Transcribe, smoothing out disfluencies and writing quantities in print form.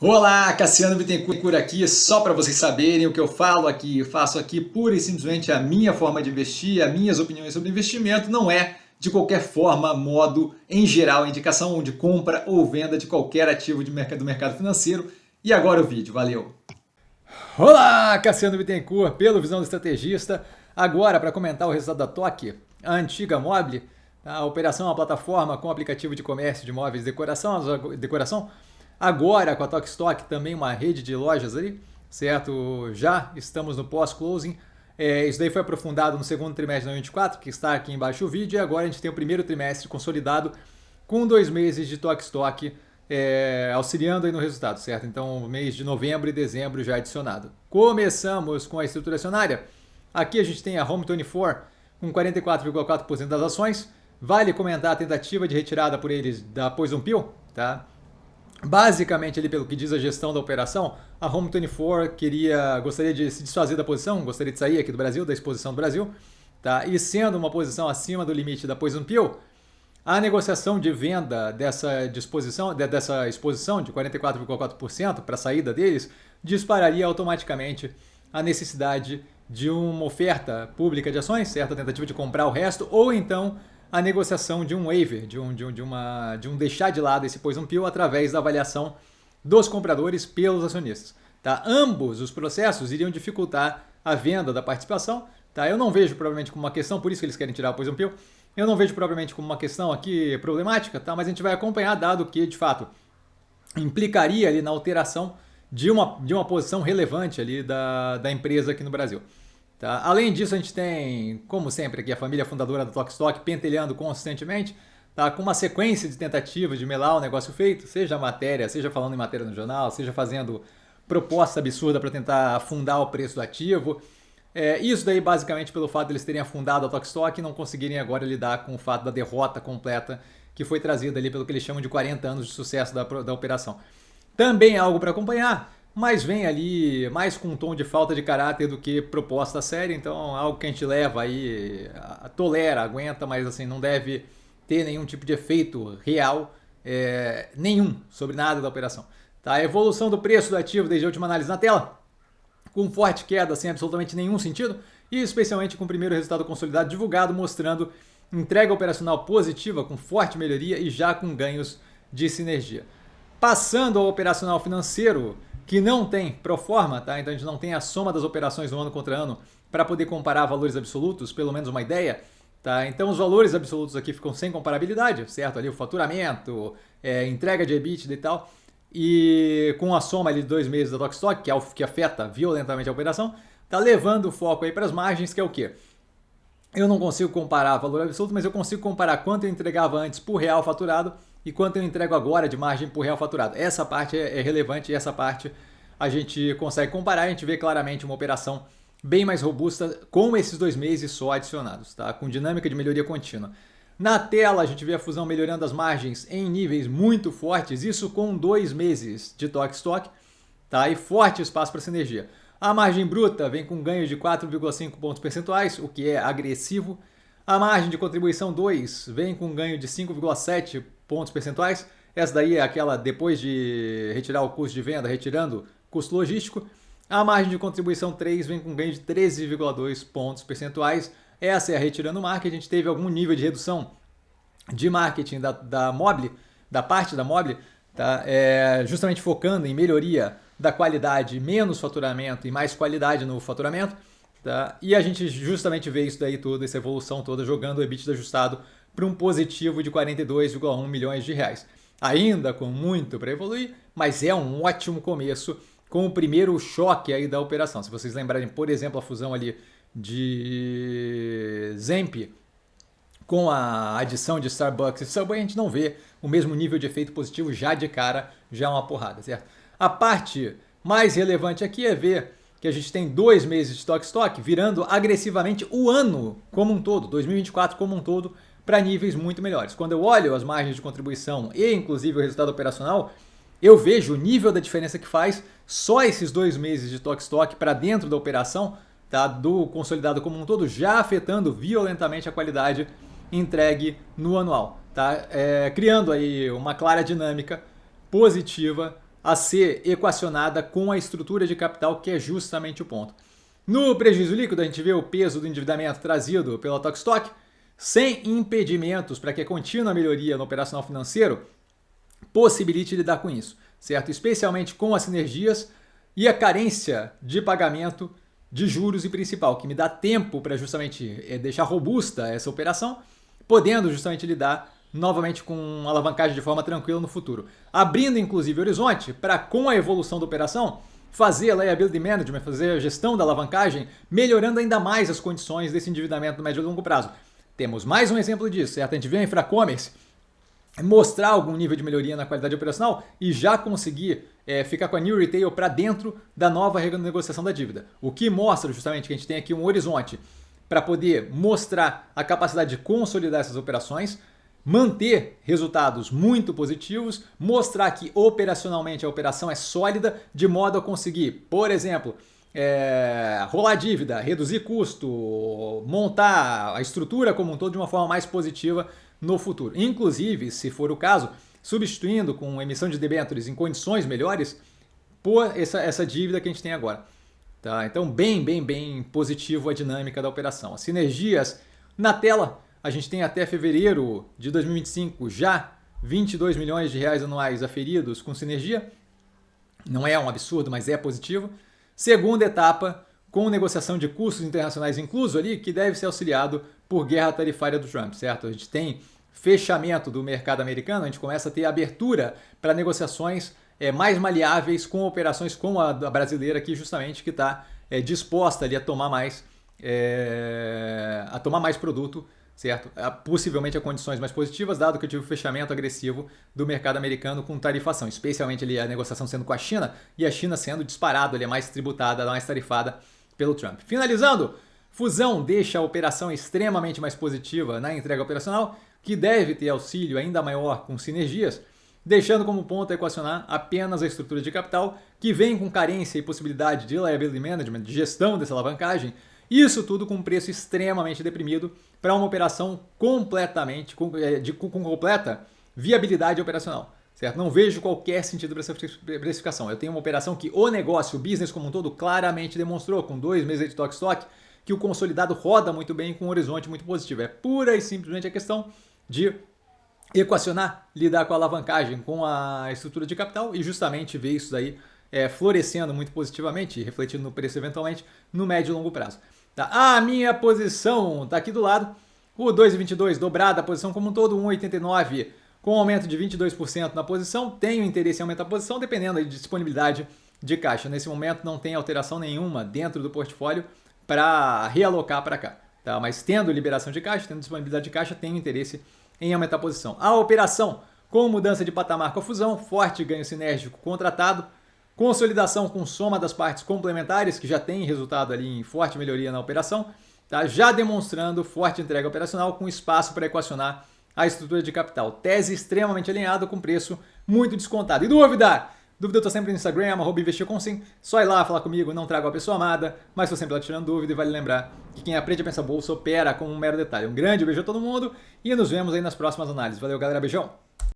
Olá, Cassiano Bittencourt aqui, só para vocês saberem o que eu falo aqui, eu faço aqui pura e simplesmente a minha forma de investir, as minhas opiniões sobre investimento, não é de qualquer forma, modo, em geral, indicação de compra ou venda de qualquer ativo do mercado financeiro. E agora o vídeo, valeu! Olá, Cassiano Bittencourt, pelo Visão do Estrategista, agora para comentar o resultado da TOC, a antiga Mobile. A operação é uma plataforma com aplicativo de comércio de móveis de decoração. Agora, com a Tok Stock, também uma rede de lojas ali, certo? Já estamos no pós-closing. Isso daí foi aprofundado no segundo trimestre de 2024, que está aqui embaixo o vídeo. E agora a gente tem o primeiro trimestre consolidado com 2 meses de Tok Stock auxiliando aí no resultado, certo? Então, mês de novembro e dezembro já adicionado. Começamos com a estrutura acionária. Aqui a gente tem a Home24 com 44,4% das ações. Vale comentar a tentativa de retirada por eles da Poison Pill, tá? Basicamente, ali, pelo que diz a gestão da operação, a Home24 gostaria de se desfazer da posição, gostaria de sair aqui do Brasil, da exposição do Brasil, tá? E sendo uma posição acima do limite da Poison Pill, a negociação de venda dessa exposição de 44,4% para a saída deles dispararia automaticamente a necessidade de uma oferta pública de ações, certo? A tentativa de comprar o resto, ou então a negociação de um waiver, de um deixar de lado esse Poison Pill através da avaliação dos compradores pelos acionistas. Tá? Ambos os processos iriam dificultar a venda da participação. Tá? Eu não vejo provavelmente como uma questão, por isso que eles querem tirar o Poison Pill, eu não vejo provavelmente como uma questão aqui problemática, tá? Mas a gente vai acompanhar, dado que, de fato, implicaria ali na alteração de uma posição relevante ali da empresa aqui no Brasil. Tá? Além disso, a gente tem, como sempre, aqui a família fundadora da Tok Stock pentelhando consistentemente, tá? Com uma sequência de tentativas de melar o negócio feito, seja matéria, seja falando em matéria no jornal, seja fazendo proposta absurda para tentar afundar o preço do ativo. Isso daí basicamente pelo fato de eles terem afundado a Tok Stock e não conseguirem agora lidar com o fato da derrota completa que foi trazida ali pelo que eles chamam de 40 anos de sucesso da operação. Também é algo para acompanhar, mas vem ali mais com um tom de falta de caráter do que proposta séria, então algo que a gente leva aí, tolera, aguenta, mas assim, não deve ter nenhum tipo de efeito real, nenhum, sobre nada da operação. Tá? A evolução do preço do ativo desde a última análise na tela, com forte queda sem absolutamente nenhum sentido, e especialmente com o primeiro resultado consolidado divulgado, mostrando entrega operacional positiva, com forte melhoria e já com ganhos de sinergia. Passando ao operacional financeiro, que não tem proforma, tá? Então a gente não tem a soma das operações no ano contra ano para poder comparar valores absolutos, pelo menos uma ideia. Tá? Então os valores absolutos aqui ficam sem comparabilidade, certo? Ali o faturamento, entrega de EBITDA e tal, e com a soma ali de 2 meses da Tok Stock, que é o que afeta violentamente a operação, tá levando o foco aí para as margens, que é o quê? Eu não consigo comparar valor absoluto, mas eu consigo comparar quanto eu entregava antes por real faturado e quanto eu entrego agora de margem por real faturado. Essa parte é relevante e essa parte a gente consegue comparar, a gente vê claramente uma operação bem mais robusta com esses 2 meses só adicionados, tá? Com dinâmica de melhoria contínua. Na tela a gente vê a fusão melhorando as margens em níveis muito fortes, isso com 2 meses de Tok Stock, tá? E forte espaço para sinergia. A margem bruta vem com ganho de 4,5 pontos percentuais, o que é agressivo. A margem de contribuição 2 vem com ganho de 5,7 pontos percentuais. Essa daí é aquela depois de retirar o custo de venda, retirando custo logístico. A margem de contribuição 3 vem com ganho de 13,2 pontos percentuais. Essa é a retirando marketing. A gente teve algum nível de redução de marketing da Mobile, da parte da Mobile, tá? Justamente focando em melhoria da qualidade, menos faturamento e mais qualidade no faturamento. Tá? E a gente justamente vê isso daí tudo, essa evolução toda, jogando o EBITDA ajustado para um positivo de 42,1 milhões de reais. Ainda com muito para evoluir, mas é um ótimo começo com o primeiro choque aí da operação. Se vocês lembrarem, por exemplo, a fusão ali de Zemp com a adição de Starbucks e Subway, a gente não vê o mesmo nível de efeito positivo já de cara, já uma porrada, certo? A parte mais relevante aqui é ver que a gente tem 2 meses de Tok Stock virando agressivamente o ano como um todo, 2024 como um todo, para níveis muito melhores. Quando eu olho as margens de contribuição e inclusive o resultado operacional, eu vejo o nível da diferença que faz só esses 2 meses de Tok Stock para dentro da operação, tá, do consolidado como um todo, já afetando violentamente a qualidade entregue no anual, tá? Criando aí uma clara dinâmica positiva a ser equacionada com a estrutura de capital, que é justamente o ponto. No prejuízo líquido, a gente vê o peso do endividamento trazido pela Tok Stock, sem impedimentos para que a contínua melhoria no operacional financeiro possibilite lidar com isso, certo? Especialmente com as sinergias e a carência de pagamento de juros e principal, que me dá tempo para justamente deixar robusta essa operação, podendo justamente lidar novamente com alavancagem de forma tranquila no futuro. Abrindo inclusive o horizonte para, com a evolução da operação, fazer a liability management, fazer a gestão da alavancagem, melhorando ainda mais as condições desse endividamento no médio e longo prazo. Temos mais um exemplo disso, certo? A gente vê a Infracommerce mostrar algum nível de melhoria na qualidade operacional e já conseguir ficar com a New Retail para dentro da nova renegociação da dívida. O que mostra justamente que a gente tem aqui um horizonte para poder mostrar a capacidade de consolidar essas operações, manter resultados muito positivos, mostrar que operacionalmente a operação é sólida, de modo a conseguir, por exemplo, rolar dívida, reduzir custo, montar a estrutura como um todo de uma forma mais positiva no futuro. Inclusive, se for o caso, substituindo com emissão de debêntures em condições melhores por essa dívida que a gente tem agora. Tá? Então, bem positivo a dinâmica da operação. As sinergias na tela. A gente tem até fevereiro de 2025 já 22 milhões de reais anuais aferidos com sinergia. Não é um absurdo, mas é positivo. Segunda etapa, com negociação de custos internacionais incluso ali, que deve ser auxiliado por guerra tarifária do Trump, certo? A gente tem fechamento do mercado americano, a gente começa a ter abertura para negociações mais maleáveis com operações como a brasileira aqui, justamente, que está disposta ali a tomar mais produto, certo? Possivelmente a condições mais positivas, dado que eu tive o fechamento agressivo do mercado americano com tarifação, especialmente ali a negociação sendo com a China e a China sendo disparado, ali, mais tributada, mais tarifada pelo Trump. Finalizando, fusão deixa a operação extremamente mais positiva na entrega operacional, que deve ter auxílio ainda maior com sinergias, deixando como ponto a equacionar apenas a estrutura de capital, que vem com carência e possibilidade de liability management, de gestão dessa alavancagem. Isso tudo com um preço extremamente deprimido para uma operação completamente com completa viabilidade operacional, certo? Não vejo qualquer sentido para essa precificação. Eu tenho uma operação que o negócio, o business como um todo, claramente demonstrou com 2 meses de Tok Stock que o consolidado roda muito bem com um horizonte muito positivo. É pura e simplesmente a questão de equacionar, lidar com a alavancagem, com a estrutura de capital e justamente ver isso daí florescendo muito positivamente e refletindo no preço eventualmente no médio e longo prazo. Tá? A minha posição está aqui do lado, o 2,22 dobrada a posição como um todo, 1,89 com aumento de 22% na posição. Tenho interesse em aumentar a posição dependendo de disponibilidade de caixa. Nesse momento não tem alteração nenhuma dentro do portfólio para realocar para cá. Tá? Mas tendo liberação de caixa, tendo disponibilidade de caixa, tenho interesse em aumentar a posição. A operação com mudança de patamar com a fusão, forte ganho sinérgico contratado, consolidação com soma das partes complementares, que já tem resultado ali em forte melhoria na operação, tá? Já demonstrando forte entrega operacional com espaço para equacionar a estrutura de capital. Tese extremamente alinhada com preço muito descontado. E dúvida? Dúvida eu estou sempre no Instagram, @investircomsim. Só ir lá falar comigo, não trago a pessoa amada, mas estou sempre lá tirando dúvida e vale lembrar que quem aprende a pensar bolsa opera com um mero detalhe. Um grande beijo a todo mundo e nos vemos aí nas próximas análises. Valeu, galera, beijão!